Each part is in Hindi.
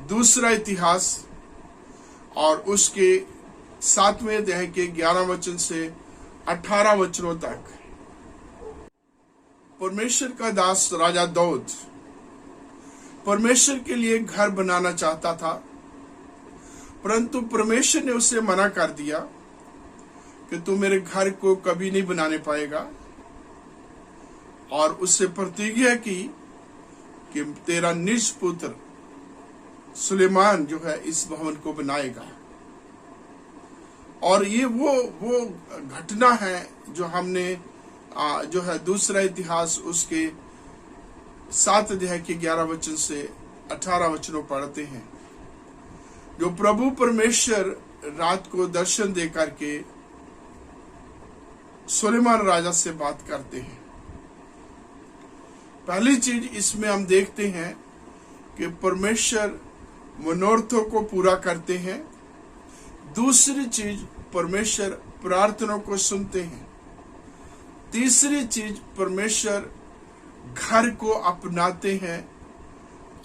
दूसरा इतिहास और उसके 7वें अध्याय के 11 वचन से 18 वचनों तक परमेश्वर का दास राजा दाऊद परमेश्वर के लिए घर बनाना चाहता था, परंतु परमेश्वर ने उसे मना कर दिया कि तू मेरे घर को कभी नहीं बनाने पाएगा, और उससे प्रतिज्ञा की कि तेरा निज पुत्र सुलेमान जो है इस भवन को बनाएगा। और ये वो घटना है जो हमने जो है दूसरा इतिहास उसके 7 अध्याय के 11 वचन से 18 वचनों पढ़ते हैं, जो प्रभु परमेश्वर रात को दर्शन दे करके सुलेमान राजा से बात करते हैं। पहली चीज इसमें हम देखते हैं कि परमेश्वर मनोरथों को पूरा करते हैं। दूसरी चीज परमेश्वर प्रार्थनाओं को सुनते हैं। तीसरी चीज परमेश्वर घर को अपनाते हैं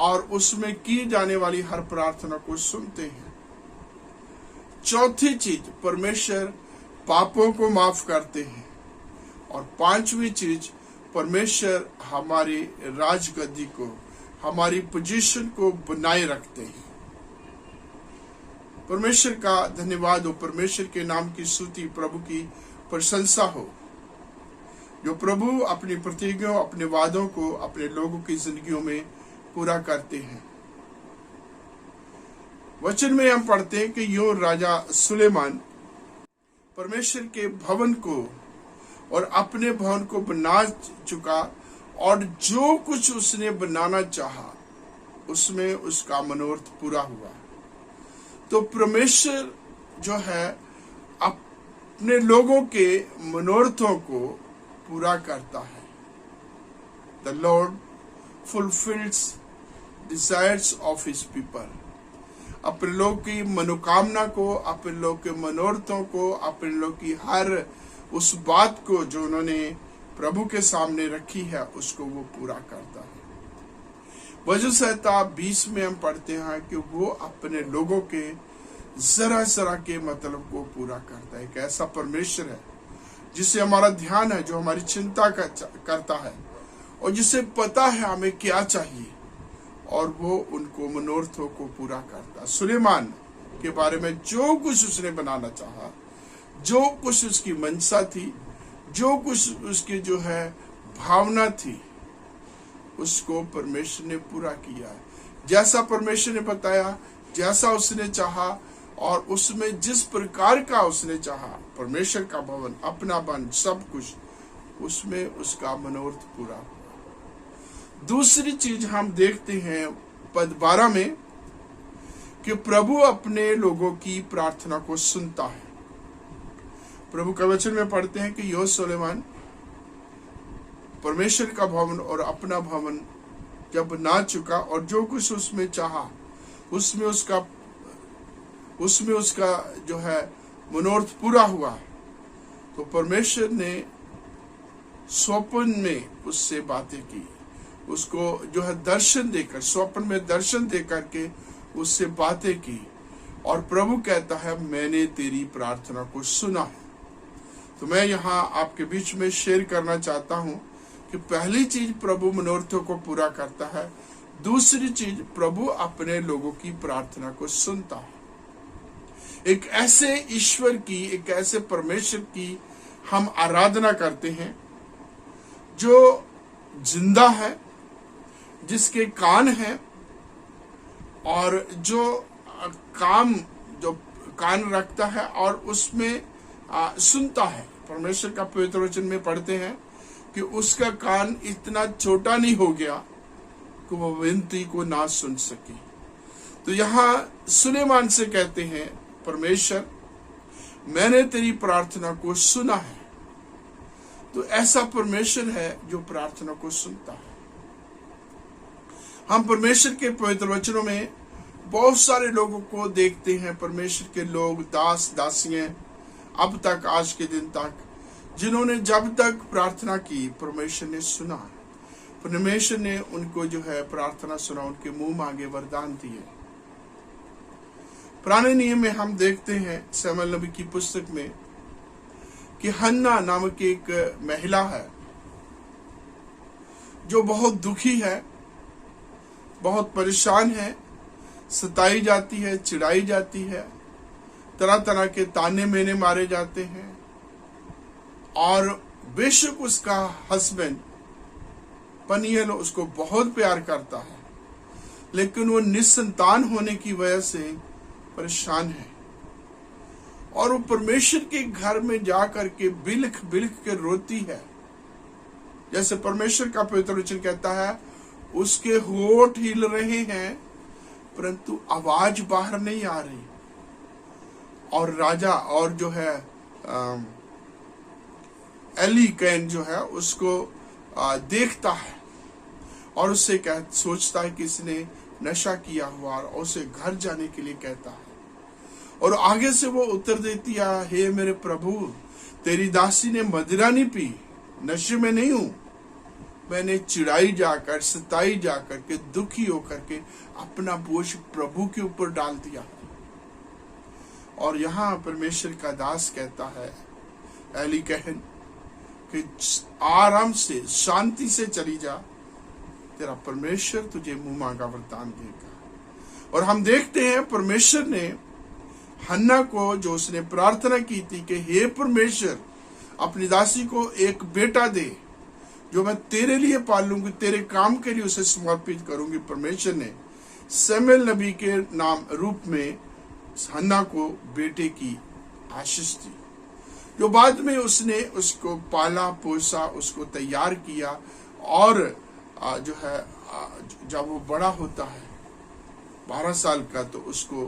और उसमें की जाने वाली हर प्रार्थना को सुनते हैं। चौथी चीज परमेश्वर पापों को माफ करते हैं। और पांचवी चीज परमेश्वर हमारी राजगद्दी को, हमारी पोजीशन को बनाए रखते हैं। परमेश्वर का धन्यवाद हो, परमेश्वर के नाम की स्तुति, प्रभु की प्रशंसा हो, जो प्रभु अपनी प्रतिज्ञाओं, अपने वादों को अपने लोगों की जिंदगियों में पूरा करते हैं। वचन में हम पढ़ते हैं कि यो राजा सुलेमान परमेश्वर के भवन को और अपने भवन को बना चुका, और जो कुछ उसने बनाना चाहा उसमें उसका मनोरथ पूरा हुआ। तो परमेश्वर जो है अपने लोगों के मनोरथों को पूरा करता है। The Lord fulfils desires of his people. अपने लोग की मनोकामना को, अपने लोग के मनोरथों को, अपने लोग की हर उस बात को जो उन्होंने प्रभु के सामने रखी है उसको वो पूरा करता है। वचन संहिता 20 में हम पढ़ते हैं कि वो अपने लोगों के जरा जरा के मतलब को पूरा करता है। एक ऐसा परमेश्वर है जिसे हमारा ध्यान है, जो हमारी चिंता करता है और जिसे पता है हमें क्या चाहिए, और वो उनको मनोरथों को पूरा करता है। सुलेमान के बारे में जो कुछ उसने बनाना चाहा, जो कुछ उसकी मनसा थी, जो कुछ उसकी जो है भावना थी, उसको परमेश्वर ने पूरा किया है। जैसा परमेश्वर ने बताया, जैसा उसने चाहा, और उसमें जिस प्रकार का उसने चाहा, परमेश्वर का भवन, अपना बन, सब कुछ उसमें उसका मनोरथ पूरा हुआ। दूसरी चीज हम देखते हैं पद 12 में कि प्रभु अपने लोगों की प्रार्थना को सुनता है। प्रभु का वचन में पढ़ते हैं कि यो सुलेमान परमेश्वर का भवन और अपना भवन जब बना चुका, और जो कुछ उसमें चाहा उसमें उसका जो है मनोरथ पूरा हुआ। तो परमेश्वर ने स्वप्न में उससे बातें की, उसको जो है दर्शन देकर, स्वप्न में दर्शन देकर के उससे बातें की, और प्रभु कहता है मैंने तेरी प्रार्थना को सुना है। तो मैं यहाँ आपके बीच में शेयर करना चाहता हूँ कि पहली चीज प्रभु मनोरथों को पूरा करता है। दूसरी चीज प्रभु अपने लोगों की प्रार्थना को सुनता है। एक ऐसे ईश्वर की, एक ऐसे परमेश्वर की हम आराधना करते हैं जो जिंदा है, जिसके कान है, और जो कान रखता है और उसमें सुनता है। परमेश्वर का पवित्र वचन में पढ़ते हैं कि उसका कान इतना छोटा नहीं हो गया कि वो विनती को ना सुन सके। तो यहाँ सुलेमान से कहते हैं परमेश्वर मैंने तेरी प्रार्थना को सुना है। तो ऐसा परमेश्वर है जो प्रार्थना को सुनता है। हम परमेश्वर के पवित्र वचनों में बहुत सारे लोगों को देखते हैं, परमेश्वर के लोग, दास दासियां, अब तक, आज के दिन तक, जिन्होंने जब तक प्रार्थना की परमेश्वर ने सुना, परमेश्वर ने उनको जो है प्रार्थना सुना, उनके मुंह मांगे वरदान दिए। पुराने नियम में हम देखते हैं शमूएल नबी की पुस्तक में कि हन्ना नामक एक महिला है जो बहुत दुखी है, बहुत परेशान है, सताई जाती है, चिढ़ाई जाती है, तरह तरह के ताने मेने मारे जाते हैं। और बेशक उसका हस्बैंड पनियेल उसको बहुत प्यार करता है, लेकिन वो निसंतान होने की वजह से परेशान है और वो परमेश्वर के घर में जाकर के बिलख बिलख के रोती है। जैसे परमेश्वर का पवित्र वचन कहता है, उसके होठ हिल रहे हैं परंतु आवाज बाहर नहीं आ रही। और राजा और जो है एली कैन जो है उसको देखता है और उससे सोचता है कि इसने नशा किया हुआ, और उसे घर जाने के लिए कहता है। और आगे से वो उत्तर देती है, हे मेरे प्रभु, तेरी दासी ने मदिरा नहीं पी, नशे में नहीं हूं, मैंने चिढ़ाई जाकर, सताई जाकर के, दुखी होकर के अपना बोझ प्रभु के ऊपर डाल दिया। और यहाँ परमेश्वर का दास कहता है एली कहन कि आराम से, शांति से चली जा, तेरा परमेश्वर तुझे मुंह मांगा वरदान देगा। और हम देखते हैं परमेश्वर ने हन्ना को, जो उसने प्रार्थना की थी कि हे परमेश्वर, अपनी दासी को एक बेटा दे जो मैं तेरे लिए पालूंगी, तेरे काम के लिए उसे समर्पित करूंगी, परमेश्वर ने शमूएल नबी के नाम रूप में हन्ना को बेटे की आशीष दी, जो बाद में उसने उसको पाला पोसा, उसको तैयार किया। और जो है जब वो बड़ा होता है 12 साल का, तो उसको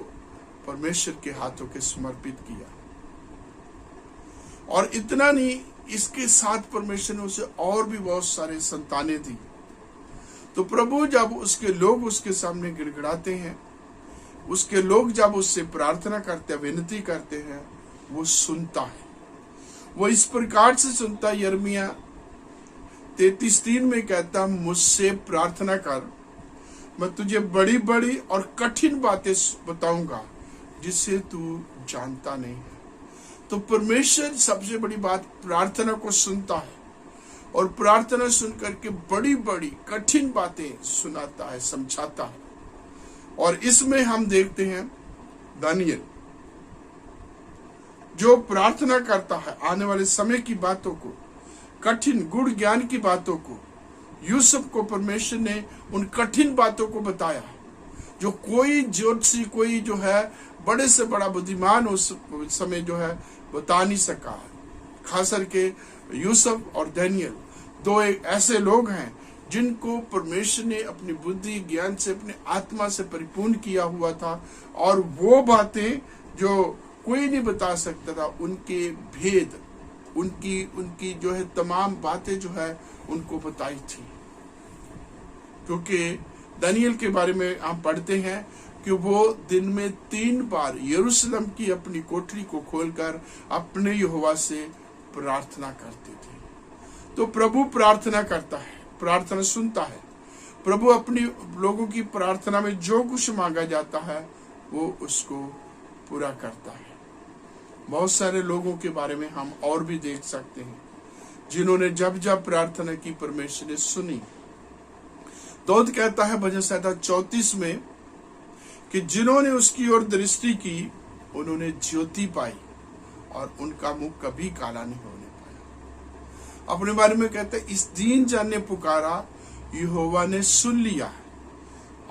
परमेश्वर के हाथों के समर्पित किया। और इतना नहीं, इसके साथ परमेश्वर ने उसे और भी बहुत सारे संतानें दी। तो प्रभु जब उसके लोग उसके सामने गिड़गिड़ाते हैं, उसके लोग जब उससे प्रार्थना करते हैं, विनती करते हैं, वो सुनता है। वो इस प्रकार से सुनता है, यिर्मयाह 33:3 में कहता, मुझसे प्रार्थना कर, मैं तुझे बड़ी बड़ी और कठिन बातें बताऊंगा जिसे तू जानता नहीं है। तो परमेश्वर सबसे बड़ी बात, प्रार्थना को सुनता है और प्रार्थना सुन करके बड़ी बड़ी कठिन बातें सुनाता है, समझाता है। और इसमें हम देखते हैं दानियल जो प्रार्थना करता है आने वाले समय की बातों को, कठिन गुड़ ज्ञान की बातों को। यूसुफ को परमेश्वर ने उन कठिन बातों को बताया जो कोई ज्योतिषी, कोई जो है बड़े से बड़ा बुद्धिमान उस समय जो है बता नहीं सका है। खास करके यूसुफ और दानियल दो एक ऐसे लोग हैं जिनको परमेश्वर ने अपनी बुद्धि ज्ञान से, अपने आत्मा से परिपूर्ण किया हुआ था, और वो बातें जो कोई नहीं बता सकता था, उनके भेद, उनकी जो है तमाम बातें जो है उनको बताई थी। क्योंकि दानियल के बारे में हम पढ़ते हैं कि वो दिन में 3 बार यरूशलेम की अपनी कोठरी को खोलकर अपने यहोवा से प्रार्थना करते थे। तो प्रभु प्रार्थना करता है, प्रार्थना सुनता है। प्रभु अपनी लोगों की प्रार्थना में जो कुछ मांगा जाता है वो उसको पूरा करता है। बहुत सारे लोगों के बारे में हम और भी देख सकते हैं जिन्होंने जब जब प्रार्थना की परमेश्वर ने सुनी। दाऊद कहता है भजन संहिता 34 में कि जिन्होंने उसकी ओर दृष्टि की उन्होंने ज्योति पाई और उनका मुख कभी काला नहीं होने पाया। अपने बारे में कहते हैं, इस दीन जन ने पुकारा, यहोवा ने सुन लिया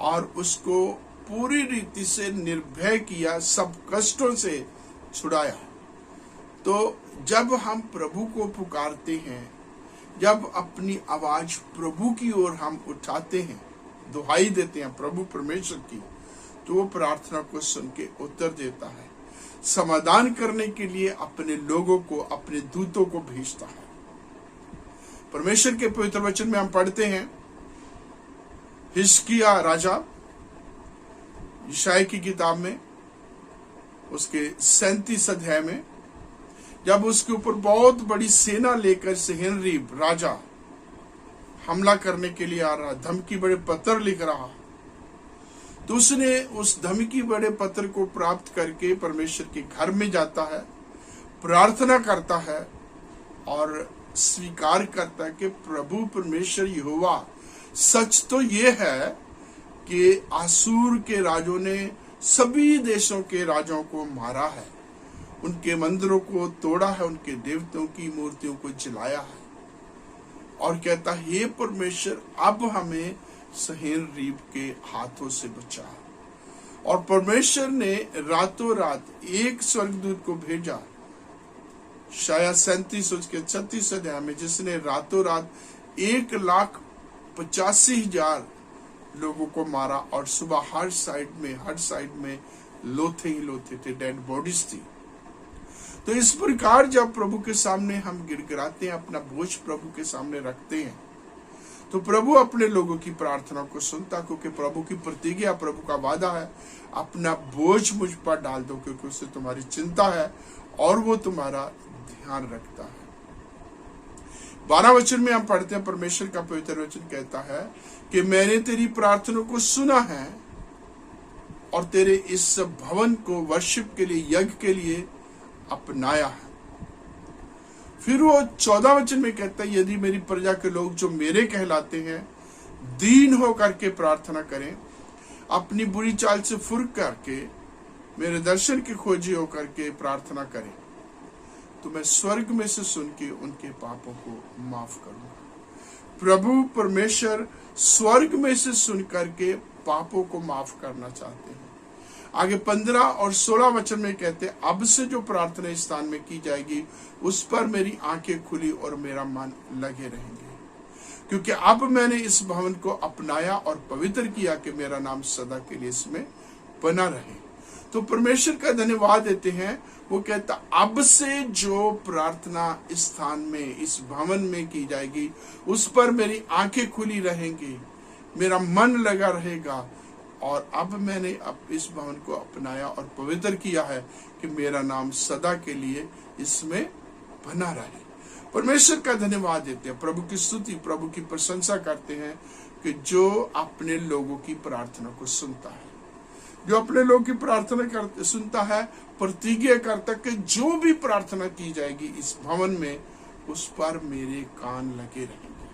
और उसको पूरी रीति से निर्भय किया, सब कष्टों से छुड़ाया। तो जब हम प्रभु को पुकारते हैं, जब अपनी आवाज प्रभु की ओर हम उठाते हैं, दुहाई देते हैं प्रभु परमेश्वर की, तो वो प्रार्थना को सुन के उत्तर देता है, समाधान करने के लिए अपने लोगों को, अपने दूतों को भेजता है। परमेश्वर के पवित्र वचन में हम पढ़ते हैं, हिजकिय्याह राजा यशायाह की किताब में उसके 37 अध्याय में, जब उसके ऊपर बहुत बड़ी सेना लेकर सेहनरीब राजा हमला करने के लिए आ रहा, धमकी बड़े पत्र लिख रहा, तो उसने उस धमकी बड़े पत्र को प्राप्त करके परमेश्वर के घर में जाता है, प्रार्थना करता है और स्वीकार करता है कि प्रभु परमेश्वर यहोवा सच तो ये है कि आसूर के राजों ने सभी देशों के राजाओं को मारा है, उनके मंदिरों को तोड़ा है, उनके देवताओं की मूर्तियों को जलाया है, और कहता है हे परमेश्वर अब हमें सहेनरीब के हाथों से बचा। और परमेश्वर ने रातों रात एक स्वर्गदूत को भेजा, शायद 37 उसके 36 अध्याय में, जिसने रातों रात 1,85,000 लोगों को मारा, और सुबह हर साइड में लोथे ही लोथे थे, डेड बॉडीज थी। तो इस प्रकार जब प्रभु के सामने हम गिड़गिड़ाते हैं, अपना बोझ प्रभु के सामने रखते हैं, तो प्रभु अपने लोगों की प्रार्थना को सुनता, क्योंकि प्रभु की प्रतिज्ञा, प्रभु का वादा है, अपना बोझ मुझ पर डाल दो क्योंकि उससे तुम्हारी चिंता है और वो तुम्हारा ध्यान रखता है। 12 वचन में हम पढ़ते हैं, परमेश्वर का पवित्र वचन कहता है कि मैंने तेरी प्रार्थना को सुना है और तेरे इस भवन को वर्शिप के लिए, यज्ञ के लिए अपनाया है। फिर वो 14 वचन में कहता है यदि मेरी प्रजा के लोग जो मेरे कहलाते हैं दीन होकर के प्रार्थना करें, अपनी बुरी चाल से फुर करके मेरे दर्शन के खोजी होकर के प्रार्थना करें, तो मैं स्वर्ग में से सुन के उनके पापों को माफ करूंगा। प्रभु परमेश्वर स्वर्ग में से सुन करके पापों को माफ करना चाहते हैं। आगे 15 और 16 वचन में कहते हैं अब से जो प्रार्थना इस स्थान में की जाएगी उस पर मेरी आंखें खुली और मेरा मन लगे रहेंगे, क्योंकि अब मैंने इस भवन को अपनाया और पवित्र किया कि मेरा नाम सदा के लिए इसमें बना रहे। तो परमेश्वर का धन्यवाद देते हैं। वो कहता अब से जो प्रार्थना इस स्थान में, इस भवन में की जाएगी उस पर मेरी आंखें खुली रहेंगी, मेरा मन लगा रहेगा, और अब मैंने इस भवन को अपनाया और पवित्र किया है कि मेरा नाम सदा के लिए इसमें बना रहे। परमेश्वर का धन्यवाद देते हैं, प्रभु की स्तुति, प्रभु की प्रशंसा करते हैं कि जो अपने लोगों की प्रार्थना को सुनता है, जो अपने लोगों की प्रार्थना सुनता है, प्रतिज्ञा करता कि जो भी प्रार्थना की जाएगी इस भवन में उस पर मेरे कान लगे रहेंगे।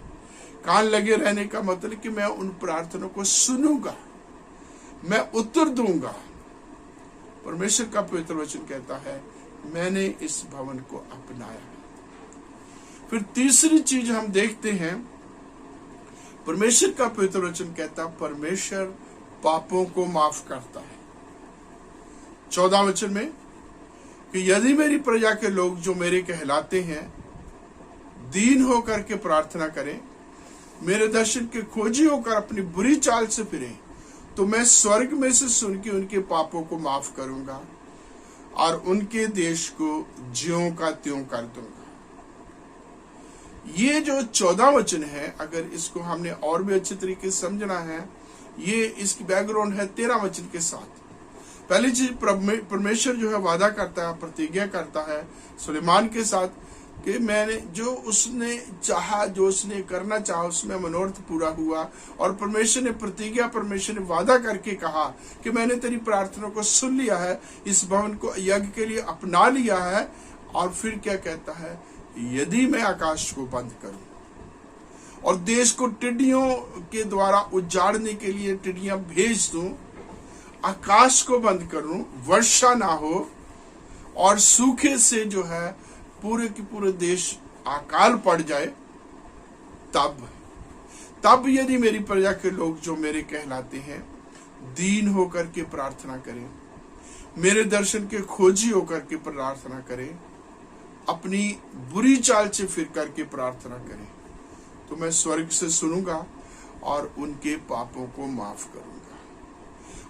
कान लगे रहने का मतलब कि मैं उन प्रार्थना को सुनूंगा, मैं उत्तर दूंगा। परमेश्वर का पवित्र वचन कहता है मैंने इस भवन को अपनाया। फिर तीसरी चीज हम देखते हैं, परमेश्वर का पवित्र वचन कहता परमेश्वर पापों को माफ करता है। 14 वचन में कि यदि मेरी प्रजा के लोग जो मेरे कहलाते हैं दीन होकर के प्रार्थना करें, मेरे दर्शन के खोजी होकर अपनी बुरी चाल से फिरें, तो मैं स्वर्ग में से सुन के उनके पापों को माफ करूंगा और उनके देश को ज्यों का त्यों कर दूंगा। ये जो 14 वचन है, अगर इसको हमने और भी अच्छे तरीके से समझना है, ये इसकी बैकग्राउंड है 13 वचन के साथ। पहली चीज परमेश्वर जो है वादा करता है, प्रतिज्ञा करता है सुलेमान के साथ कि मैंने जो उसने चाहा, जो उसने करना चाहा उसमें मनोरथ पूरा हुआ। और परमेश्वर ने प्रतिज्ञा, परमेश्वर ने वादा करके कहा कि मैंने तेरी प्रार्थना को सुन लिया है, इस भवन को यज्ञ के लिए अपना लिया है। और फिर क्या कहता है, यदि मैं आकाश को बंद करूं और देश को टिड्डियों के द्वारा उजाड़ने के लिए टिड्डियां भेज दूं, आकाश को बंद करूं, वर्षा ना हो और सूखे से जो है पूरे की पूरे देश अकाल पड़ जाए, तब यदि मेरी प्रजा के लोग जो मेरे कहलाते हैं दीन होकर के प्रार्थना करें, मेरे दर्शन के खोजी होकर के प्रार्थना करें, अपनी बुरी चाल से फिर करके प्रार्थना करें, तो मैं स्वर्ग से सुनूंगा और उनके पापों को माफ करूंगा।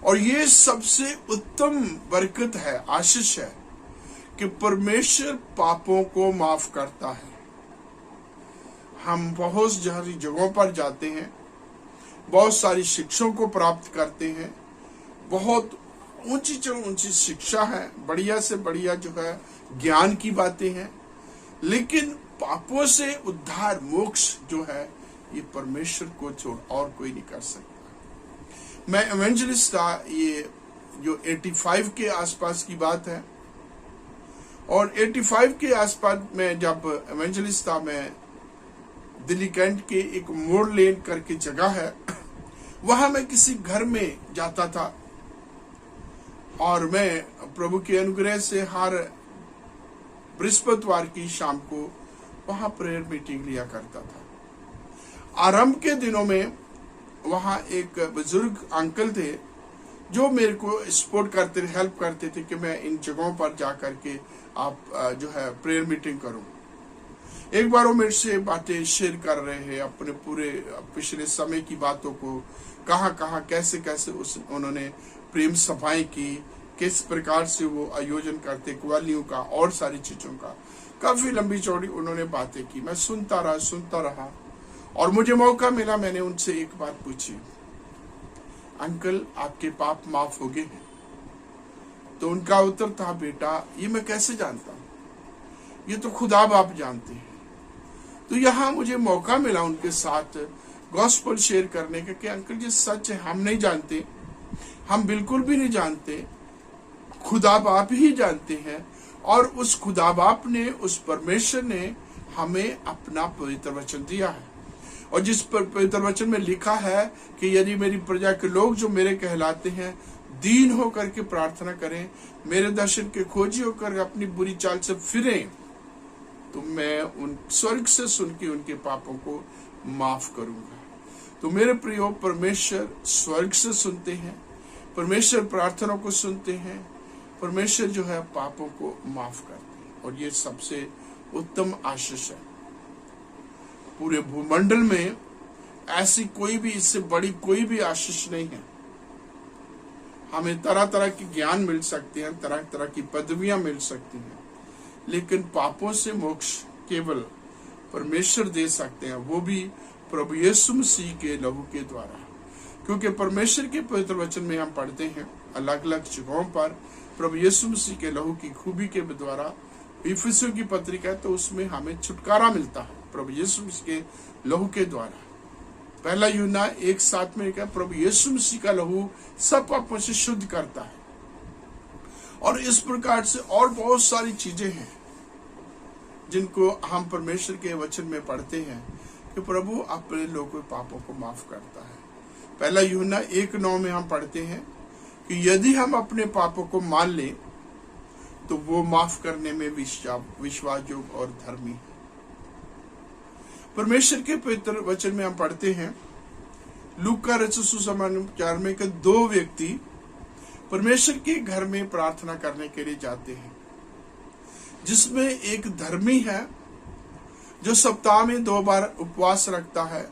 और ये सबसे उत्तम बरकत है, आशीष है कि परमेश्वर पापों को माफ करता है। हम बहुत सारी जगहों पर जाते हैं, बहुत सारी शिक्षाओं को प्राप्त करते हैं, बहुत ऊंची से ऊंची शिक्षा है, बढ़िया से बढ़िया जो है ज्ञान की बातें हैं, लेकिन पापों से उद्धार, मोक्ष जो है ये परमेश्वर को छोड़ और कोई नहीं कर सकता। मैं इवेंजलिस्ट था। ये जो 85 के आसपास की बात है, और 85 के आसपास में जब इवेंजलिस्ट था, मैं दिल्ली कैंट के एक मोड़ लेन करके जगह है, वहां मैं किसी घर में जाता था और मैं प्रभु के अनुग्रह से हर बृहस्पतिवार की शाम को वहां प्रेयर मीटिंग लिया करता था। आरंभ के दिनों में वहां एक बुजुर्ग अंकल थे जो मेरे को सपोर्ट करते, हेल्प करते थे कि मैं इन जगहों पर जा करके आप जो है प्रेयर मीटिंग करूं। एक बार वो मेरे से बातें शेयर कर रहे हैं, अपने पूरे पिछले समय की बातों को, कहाँ कहाँ कैसे कैसे उन्होंने प्रेम सभाएं की, किस प्रकार से वो आयोजन करते कवालियों का और सारी चीजों का। काफी लंबी चौड़ी उन्होंने बातें की। मैं सुनता रहा और मुझे मौका मिला, मैंने उनसे एक बात पूछी, अंकल आपके पाप माफ हो गए हैं? तो उनका उत्तर था, बेटा ये मैं कैसे जानता हूं, ये तो खुदा बाप जानते हैं। तो यहाँ मुझे मौका मिला उनके साथ गॉस्पेल शेयर करने का कि अंकल जी सच है, हम नहीं जानते, हम बिल्कुल भी नहीं जानते, खुदा बाप ही जानते हैं। और उस खुदा बाप ने, उस परमेश्वर ने हमें अपना पवित्र वचन दिया है, और जिस पर पवित्र वचन में लिखा है कि यदि मेरी प्रजा के लोग जो मेरे कहलाते हैं दीन होकर के प्रार्थना करें, मेरे दर्शन के खोजी होकर अपनी बुरी चाल से फिरें, तो मैं उन स्वर्ग से सुन के उनके पापों को माफ करूंगा। तो मेरे प्रियो, परमेश्वर स्वर्ग से सुनते हैं, परमेश्वर प्रार्थना को सुनते हैं, परमेश्वर जो है पापों को माफ करते हैं, और ये सबसे उत्तम आशीष है। पूरे भूमंडल में ऐसी कोई भी, इससे बड़ी कोई भी आशीष नहीं है। हमें तरह तरह की ज्ञान मिल सकते हैं, तरह तरह की पदवियां मिल सकती हैं, लेकिन पापों से मोक्ष केवल परमेश्वर दे सकते हैं, वो भी प्रभु यीशु मसीह के लहू के द्वारा। क्योंकि परमेश्वर के पवित्र वचन में हम पढ़ते हैं अलग अलग जगहों पर प्रभु यीशु मसीह के लहू की खूबी के द्वारा। इफिसियों की पत्रिका, तो उसमें हमें छुटकारा मिलता है प्रभु यीशु मसीह के लहू के द्वारा। पहला यूहन्ना 1:7 में क्या, प्रभु यीशु मसीह का लहू सब पापों से शुद्ध करता है। और इस प्रकार से और बहुत सारी चीजें हैं जिनको हम परमेश्वर के वचन में पढ़ते हैं कि प्रभु अपने लोगों के पापों को माफ करता है। पहला यूहन्ना 1:9 में हम पढ़ते हैं कि यदि हम अपने पापों को मान लें तो वो माफ करने में विश्वासयोग्य और धर्मी है। परमेश्वर के पवित्र वचन में हम पढ़ते हैं लूका रचित सुसमाचार में कि 2 व्यक्ति परमेश्वर के घर में प्रार्थना करने के लिए जाते हैं, जिसमें एक धर्मी है जो सप्ताह में 2 बार उपवास रखता है,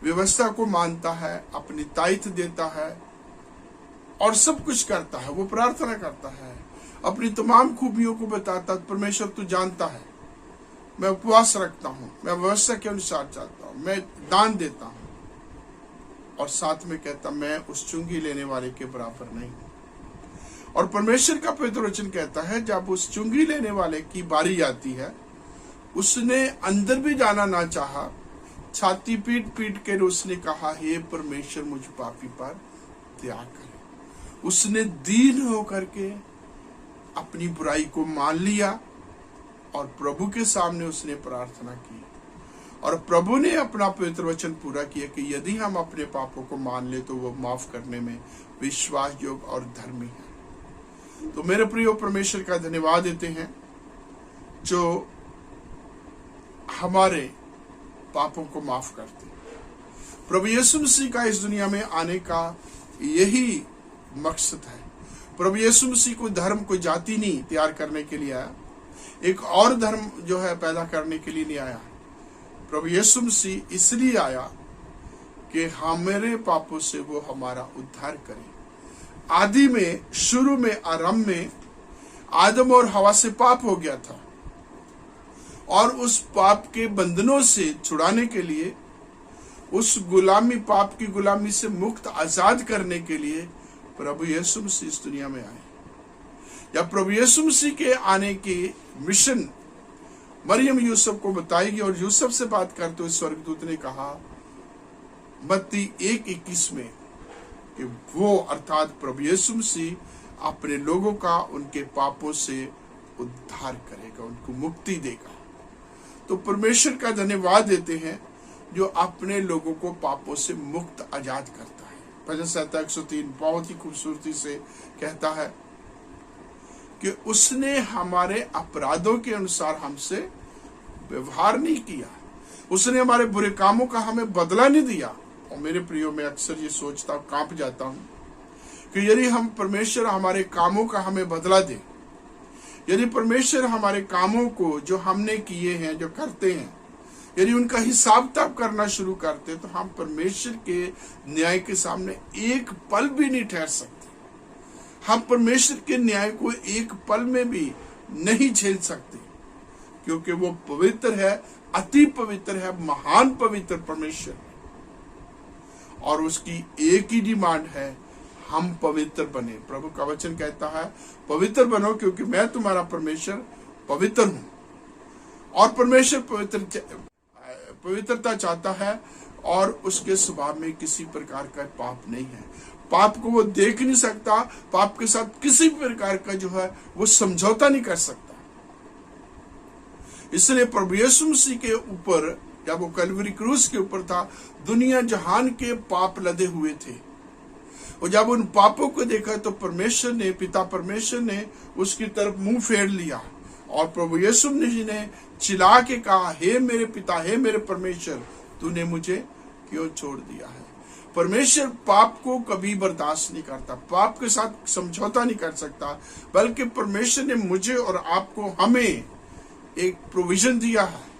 व्यवस्था को मानता है, अपनी ताइथ देता है और सब कुछ करता है। वो प्रार्थना करता है, अपनी तमाम खूबियों को बताता, परमेश्वर तू जानता है, मैं उपवास रखता हूं, मैं व्यवस्था के अनुसार चलता हूं, मैं दान देता हूं, और साथ में कहता मैं उस चुंगी लेने वाले के बराबर नहीं। और परमेश्वर का पवित्र वचन कहता है जब उस चुंगी लेने वाले की बारी आती है, उसने अंदर भी जाना ना चाहा, छाती पीट पीट कर उसने कहा, हे परमेश्वर मुझ पापी पर दया करे। उसने दीन होकर के अपनी बुराई को मान लिया और प्रभु के सामने उसने प्रार्थना की, और प्रभु ने अपना पवित्र वचन पूरा किया कि यदि हम अपने पापों को मान ले तो वो माफ करने में विश्वास योग्य और धर्मी है। तो मेरे प्रिय परमेश्वर का धन्यवाद देते हैं जो हमारे पापों को माफ करते हैं। प्रभु यीशु मसीह का इस दुनिया में आने का यही मकसद है। प्रभु यीशु मसीह को धर्म, कोई जाति नहीं तैयार करने के लिए आया, एक और धर्म जो है पैदा करने के लिए नहीं आया। प्रभु यीशु मसीह इसलिए आया कि हमारे पापों से वो हमारा उद्धार करे। आदि में, शुरू में, आरंभ में आदम और हवा से पाप हो गया था, और उस पाप के बंधनों से छुड़ाने के लिए, उस गुलामी, पाप की गुलामी से मुक्त आजाद करने के लिए प्रभु यीशु मसीह इस दुनिया में आए। जब प्रभु यीशु मसीह के आने की मिशन मरियम यूसुफ को बताएगी, और यूसुफ से बात करते हुए स्वर्गदूत ने कहा मत्ती 1:21 में कि वो अर्थात प्रभु यीशु मसीह अपने लोगों का उनके पापों से उद्धार करेगा, उनको मुक्ति देगा। तो परमेश्वर का धन्यवाद देते हैं जो अपने लोगों को पापों से मुक्त आजाद करता है। भजन संहिता 103 बहुत ही खूबसूरती से कहता है कि उसने हमारे अपराधों के अनुसार हमसे व्यवहार नहीं किया, उसने हमारे बुरे कामों का हमें बदला नहीं दिया। और मेरे प्रियो, मैं अक्सर ये सोचता कांप जाता हूं कि यदि हम परमेश्वर हमारे कामों का हमें बदला दे, यदि परमेश्वर हमारे कामों को जो हमने किए हैं, जो करते हैं, यदि उनका हिसाब किताब करना शुरू करते, तो हम परमेश्वर के न्याय के सामने एक पल भी नहीं ठहर सकते। हम परमेश्वर के न्याय को एक पल में भी नहीं झेल सकते, क्योंकि वो पवित्र है, अति पवित्र है, महान पवित्र परमेश्वर है। और उसकी एक ही डिमांड है, हम पवित्र बने। प्रभु का वचन कहता है पवित्र बनो क्योंकि मैं तुम्हारा परमेश्वर पवित्र हूं। और परमेश्वर पवित्रता चाहता है और उसके स्वभाव में किसी प्रकार का पाप नहीं है। पाप को वो देख नहीं सकता, पाप के साथ किसी प्रकार का जो है वो समझौता नहीं कर सकता। इसलिए प्रभु यीशु मसीह के ऊपर, जब वो कलवरी क्रूस के ऊपर था, दुनिया जहान के पाप लदे हुए थे। और जब उन पापों को देखा तो परमेश्वर ने, पिता परमेश्वर ने उसकी तरफ मुंह फेर लिया और प्रभु यीशु जी ने चिल्ला के कहा, हे मेरे पिता, हे मेरे परमेश्वर, तूने मुझे क्यों छोड़ दिया है। परमेश्वर पाप को कभी बर्दाश्त नहीं करता, पाप के साथ समझौता नहीं कर सकता, बल्कि परमेश्वर ने मुझे और आपको, हमें एक प्रोविजन दिया है।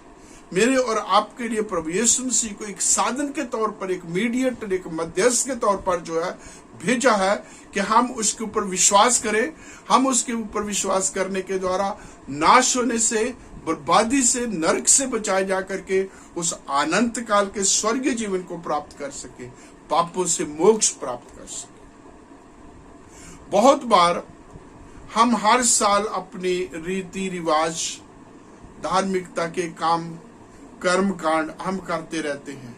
मेरे और आपके लिए प्रभु यीशु मसीह को एक साधन के तौर पर, एक मीडिएटर, एक मध्यस्थ के तौर पर जो है भेजा है कि हम उसके ऊपर विश्वास करें। हम उसके ऊपर विश्वास करने के द्वारा नाश होने से, बर्बादी से, नरक से बचाए जा करके उस अनंत काल के स्वर्गीय जीवन को प्राप्त कर सके, पापों से मोक्ष प्राप्त कर सके। बहुत बार हम हर साल अपनी रीति रिवाज, धार्मिकता के काम, कर्म कांड हम करते रहते हैं,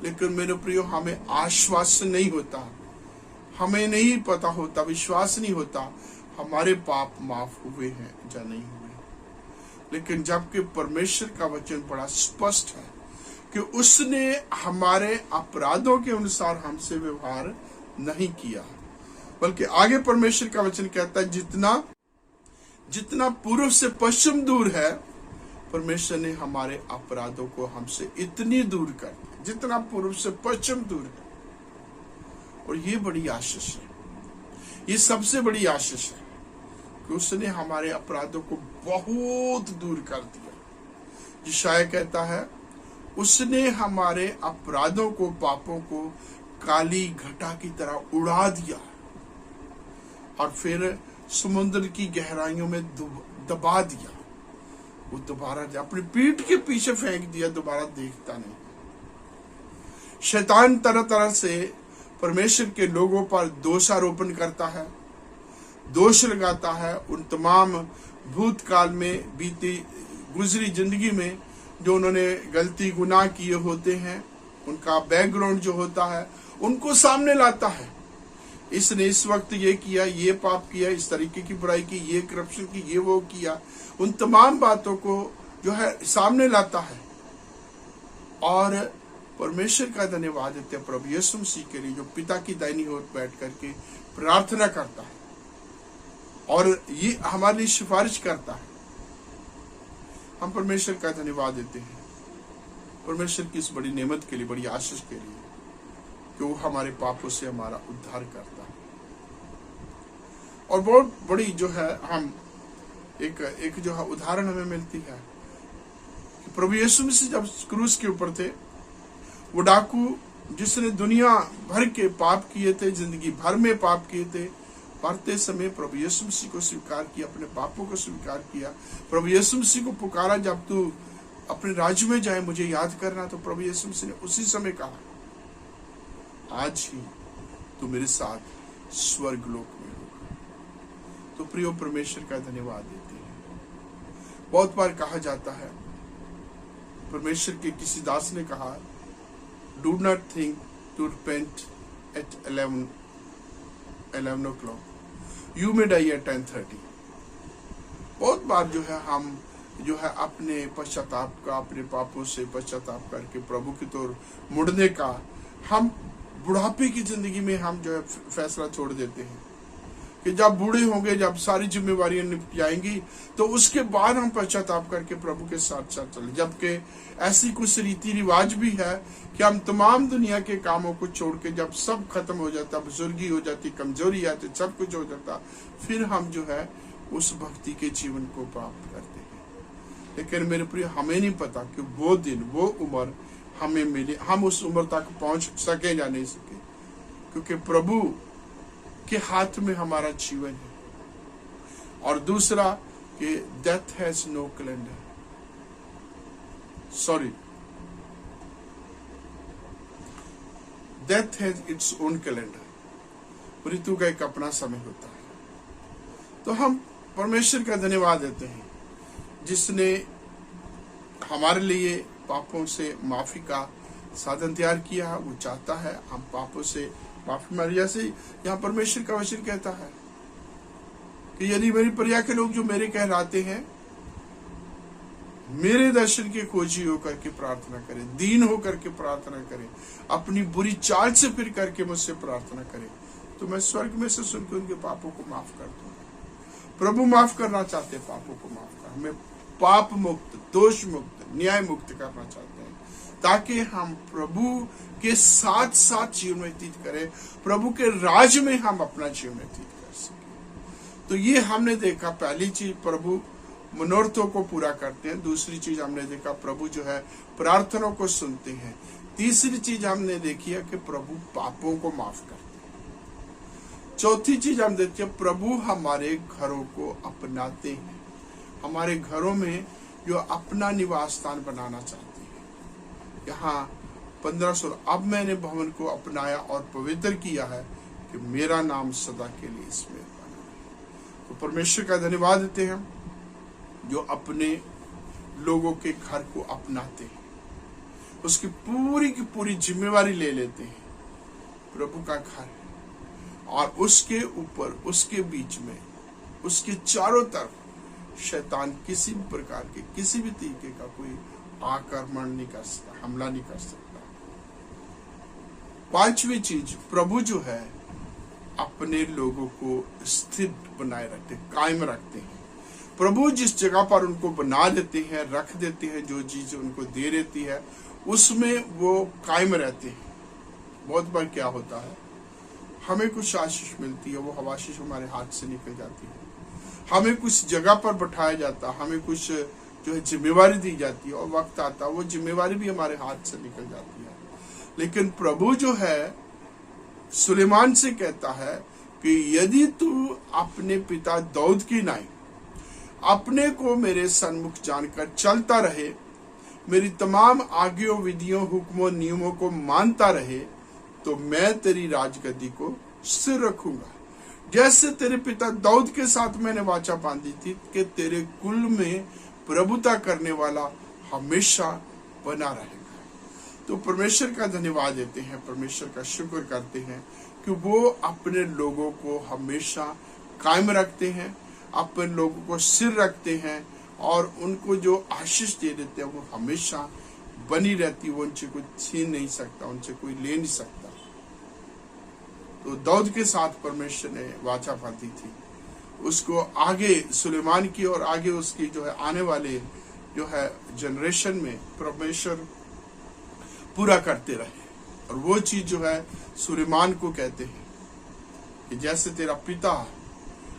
लेकिन मेरे प्रियो, हमें आश्वासन नहीं होता, हमें नहीं पता होता, विश्वास नहीं होता हमारे पाप माफ हुए हैं या नहीं हुए। लेकिन जबकि परमेश्वर का वचन बड़ा स्पष्ट है कि उसने हमारे अपराधों के अनुसार हमसे व्यवहार नहीं किया, बल्कि आगे परमेश्वर का वचन कहता है जितना पूर्व से पश्चिम दूर है, परमेश्वर ने हमारे अपराधों को हमसे इतनी दूर कर दिया, जितना पूर्व से पश्चिम दूर है। और ये बड़ी आशीष है, ये सबसे बड़ी आशीष है कि उसने हमारे अपराधों को बहुत दूर कर दिया। यशायाह कहता है, उसने हमारे अपराधों को, पापों को काली घटा की तरह उड़ा दिया और फिर समुद्र की गहराइयों में दबा दिया। वो दोबारा अपनी पीठ के पीछे फेंक दिया, दोबारा देखता नहीं। शैतान तरह तरह से परमेश्वर के लोगों पर दोषारोपण करता है, दोष लगाता है। उन तमाम भूतकाल में बीती गुजरी जिंदगी में जो उन्होंने गलती गुनाह किए होते हैं, उनका बैकग्राउंड जो होता है, उनको सामने लाता है। इसने इस वक्त ये किया, ये पाप किया, इस तरीके की बुराई की, ये करप्शन की, ये वो किया, उन तमाम बातों को जो है सामने लाता है। और परमेश्वर का धन्यवाद देते हैं प्रभु यीशु मसीह के लिए, जो पिता की दाहिनी ओर बैठ करके प्रार्थना करता है और ये हमारे लिए सिफारिश करता है। हम परमेश्वर का धन्यवाद देते हैं, परमेश्वर की इस बड़ी नेमत के लिए, बड़ी आशीष के लिए कि वो हमारे पापों से हमारा उद्धार करता है। और बहुत बड़ी जो है हम एक जो है उदाहरण हमें मिलती है कि प्रभु यीशु मसीह जब क्रूस के ऊपर थे, वो डाकू जिसने दुनिया भर के पाप किए थे, जिंदगी भर में पाप किए थे, मरते समय प्रभु यीशु मसीह को स्वीकार किया, अपने पापों को स्वीकार किया, प्रभु यीशु मसीह को पुकारा, जब तू अपने राज्य में जाए मुझे याद करना। तो प्रभु यीशु मसीह ने उसी समय कहा, आज ही तू मेरे साथ स्वर्ग लोक में होगा। तो प्रियो, परमेश्वर का धन्यवाद देते हैं। बहुत बार कहा जाता है, परमेश्वर के किसी दास ने कहा, do not think to repent at 11 o'clock. You may die at 10:30. बहुत बार जो है हम जो है अपने पश्चाताप का, अपने पापों से पश्चाताप करके प्रभु की ओर मुड़ने का हम बुढ़ापे की जिंदगी में हम जो है फैसला छोड़ देते हैं कि जब बूढ़े होंगे, जब सारी जिम्मेवारियां निपट जाएंगी तो उसके बाद हम पश्चाताप करके प्रभु के साथ साथ चले। जबकि ऐसी कुछ रीति रिवाज भी है कि हम तमाम दुनिया के कामों को छोड़ के जब सब खत्म हो जाता, बुजुर्गी हो जाती, कमजोरी आती, सब कुछ हो जाता, फिर हम जो है उस भक्ति के जीवन को प्राप्त करते हैं। लेकिन मेरे प्रिय, हमें नहीं पता कि वो दिन, वो उम्र हमें मिली, हम उस उम्र तक पहुंच सके या नहीं सके, क्योंकि प्रभु के हाथ में हमारा जीवन है। और दूसरा कि death has no calendar, sorry, death has its own calendar. मृत्यु का एक अपना समय होता है। तो हम परमेश्वर का धन्यवाद देते हैं जिसने हमारे लिए पापों से माफी का साधन तैयार किया है। वो चाहता है हम पापों से माफी मांगे। जैसे यहाँ परमेश्वर का वचन कहता है कि यदि मेरी प्रजा के लोग जो मेरे कहलाते हैं मेरे दर्शन के खोजी होकर के प्रार्थना करें, दीन होकर के प्रार्थना करें, अपनी बुरी चाल से फिर करके मुझसे प्रार्थना करें, तो मैं स्वर्ग में से सुन के उनके पापों को माफ कर दूंगा। प्रभु माफ करना चाहते, पापों को माफ कर, हमें पाप मुक्त, दोष मुक्त, न्याय मुक्त करना चाहते हैं, ताकि हम प्रभु के साथ साथ जीवन व्यतीत करें, प्रभु के राज में हम अपना जीवन व्यतीत कर सकें। तो ये हमने देखा, पहली चीज प्रभु मनोरथों को पूरा करते हैं। दूसरी चीज हमने देखा प्रभु जो है प्रार्थनाओं को सुनते हैं। तीसरी चीज हमने देखी है कि प्रभु पापों को माफ करते हैं। चौथी चीज हम देखते हैं प्रभु हमारे घरों को अपनाते हैं, हमारे घरों में जो अपना निवास स्थान बनाना चाहते हैं। यहाँ 1516, अब मैंने भवन को अपनाया और पवित्र किया है कि मेरा नाम सदा के लिए इसमें बना है। तो परमेश्वर का धन्यवाद देते हैं जो अपने लोगों के घर को अपनाते हैं, उसकी पूरी की पूरी जिम्मेवारी ले लेते हैं। प्रभु का घर है और उसके ऊपर, उसके बीच में, उसके चारों तरफ शैतान किसी भी प्रकार के, किसी भी तरीके का कोई आक्रमण नहीं कर सकता, हमला नहीं कर सकता। पांचवी चीज, प्रभु जो है अपने लोगों को स्थिर बनाए रखते, कायम रखते हैं। प्रभु जिस जगह पर उनको बना देते हैं, रख देते हैं, जो चीज उनको दे देती है उसमें वो कायम रहते हैं। बहुत बार क्या होता है, हमें कुछ आशीष मिलती है, वो आशीष हमारे हाथ से निकल जाती है। हमें कुछ जगह पर बैठाया जाता, हमें कुछ जो है जिम्मेवारी दी जाती है और वक्त आता वो जिम्मेवारी भी हमारे हाथ से निकल जाती है। लेकिन प्रभु जो है सुलेमान से कहता है कि यदि तू अपने पिता दाऊद की नाई अपने को मेरे सन्मुख जानकर चलता रहे, मेरी तमाम आज्ञाओं, विधियों, हुक्मों, नियमों को मानता रहे, तो मैं तेरी राजगद्दी को स्थिर रखूंगा, जैसे तेरे पिता दाऊद के साथ मैंने वाचा बांधी थी कि तेरे कुल में प्रभुता करने वाला हमेशा बना रहेगा। तो परमेश्वर का धन्यवाद देते हैं, परमेश्वर का शुक्र करते हैं कि वो अपने लोगों को हमेशा कायम रखते हैं, अपने लोगों को स्थिर रखते हैं और उनको जो आशीष दे देते हैं वो हमेशा बनी रहती, वो उनसे कोई छीन नहीं सकता, उनसे कोई ले नहीं सकता। तो दाऊद के साथ परमेश्वर ने वाचा बांधी थी, उसको आगे सुलेमान की और आगे उसकी जो है आने वाले जो है जनरेशन में परमेश्वर पूरा करते रहे। और वो चीज जो है सुलेमान को कहते हैं कि जैसे तेरा पिता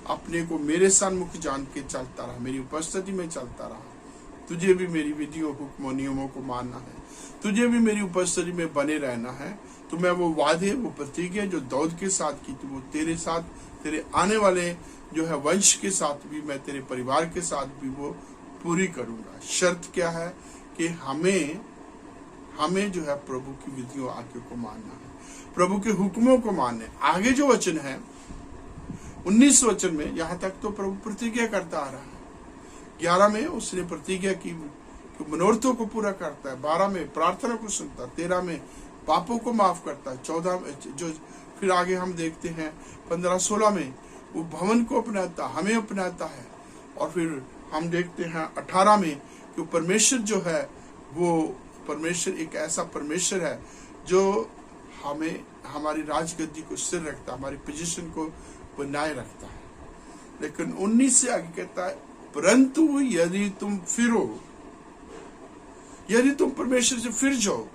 अपने को मेरे सन्मुख जान के चलता रहा, मेरी उपस्थिति में चलता रहा, तुझे भी मेरी विधियों, हुक्मों, नियमों को मानना है, तुझे भी मेरी उपस्थिति में बने रहना है। तो मैं वो वादे, वो प्रतिज्ञा जो दाऊद के साथ की थी वो तेरे साथ, तेरे आने वाले जो है वंश के साथ भी, मैं तेरे परिवार के साथ भी वो पूरी करूंगा। शर्त क्या है कि हमें जो है प्रभु की विधियों, आज्ञा को मानना है, प्रभु के हुक्मों को मानना है। आगे जो वचन है 19 वचन में, यहां तक तो प्रभु प्रतिज्ञा करता आ रहा है। 11 में उसने प्रतिज्ञा की मनोरथों को पूरा करता है, 12 में प्रार्थना को सुनता, 13 में पापों को माफ करता है, फिर आगे हम देखते हैं 15-16 में वो भवन को अपनाता, हमें अपनाता है। और फिर हम देखते हैं 18 में कि परमेश्वर जो है वो परमेश्वर एक ऐसा परमेश्वर है जो हमें हमारी राजगद्दी को स्थिर रखता, हमारी पोजीशन को बनाए रखता है। लेकिन 19 से आगे कहता है, परंतु यदि तुम फिरो, यदि तुम परमेश्वर से फिर जाओ,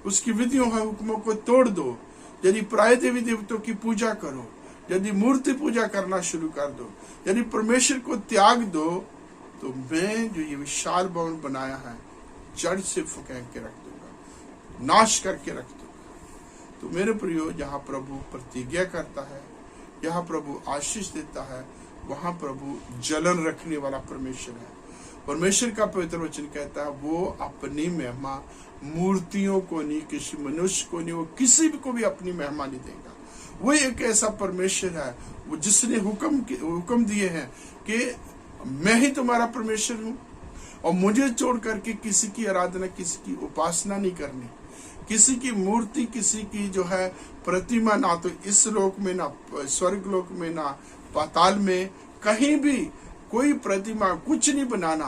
उसकी विधियों और हुक्मों को तोड़ दो, यदि प्राय देवी देवताओं की पूजा करो, यदि मूर्ति पूजा करना शुरू कर दो, यदि परमेश्वर को त्याग दो, तो मैं जो ये विशाल भवन बनाया है जड़ से फुकें के रख दूंगा, नाश करके रख दूंगा। तो मेरे प्रियो, जहाँ प्रभु प्रतिज्ञा करता है, जहाँ प्रभु आशीष देता है, वहां प्रभु जलन रखने वाला परमेश्वर है। परमेश्वर का पवित्र वचन कहता है वो अपनी महिमा मूर्तियों को नहीं, किसी मनुष्य को नहीं, वो किसी को भी अपनी महिमा नहीं देगा। वो एक ऐसा परमेश्वर है वो जिसने हुक्म दिए हैं कि मैं ही तुम्हारा परमेश्वर हूं और मुझे छोड़ करके किसी की आराधना, किसी की उपासना नहीं करनी, किसी की मूर्ति, किसी की जो है प्रतिमा, ना तो इस लोक में, ना स्वर्ग लोक में, ना पाताल में, कहीं भी कोई प्रतिमा कुछ नहीं बनाना,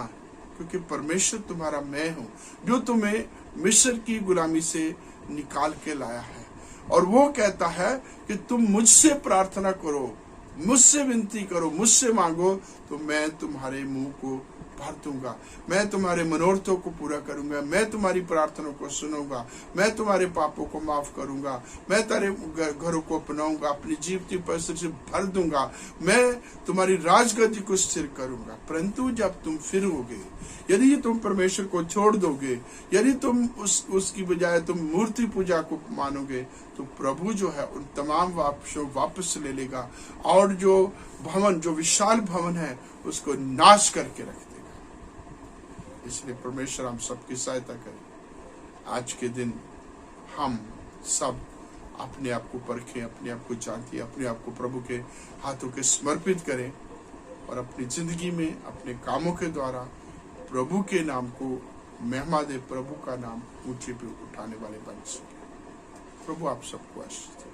क्योंकि परमेश्वर तुम्हारा मैं हूं जो तुम्हें मिस्र की गुलामी से निकाल के लाया है। और वो कहता है कि तुम मुझसे प्रार्थना करो, मुझसे विनती करो, मुझसे मांगो, तो मैं तुम्हारे मुंह को भर दूंगा, मैं तुम्हारे मनोरथों को पूरा करूंगा, मैं तुम्हारी प्रार्थना को सुनूंगा, मैं तुम्हारे पापों को माफ करूंगा, मैं तेरे घरों को अपनाऊंगा, अपनी जीवती परिस्थिति से भर दूंगा, मैं तुम्हारी राजगद्दी को स्थिर करूंगा। परंतु जब तुम फिरोगे, यदि तुम परमेश्वर को छोड़ दोगे, यदि तुम उसकी बजाय तुम मूर्ति पूजा को मानोगे, तो प्रभु जो है उन तमाम वापस ले लेगा और जो भवन, जो विशाल भवन है, उसको नाश करके रख देगा। इसलिए परमेश्वर हम सबकी सहायता करे। आज के दिन हम सब अपने आप को परखें, अपने आप को जानते, अपने आप को प्रभु के हाथों के समर्पित करें और अपनी जिंदगी में अपने कामों के द्वारा प्रभु के नाम को महिमा दे, प्रभु का नाम ऊंचे पे उठाने वाले बन सके। प्रभु आप सबको आशीष दे।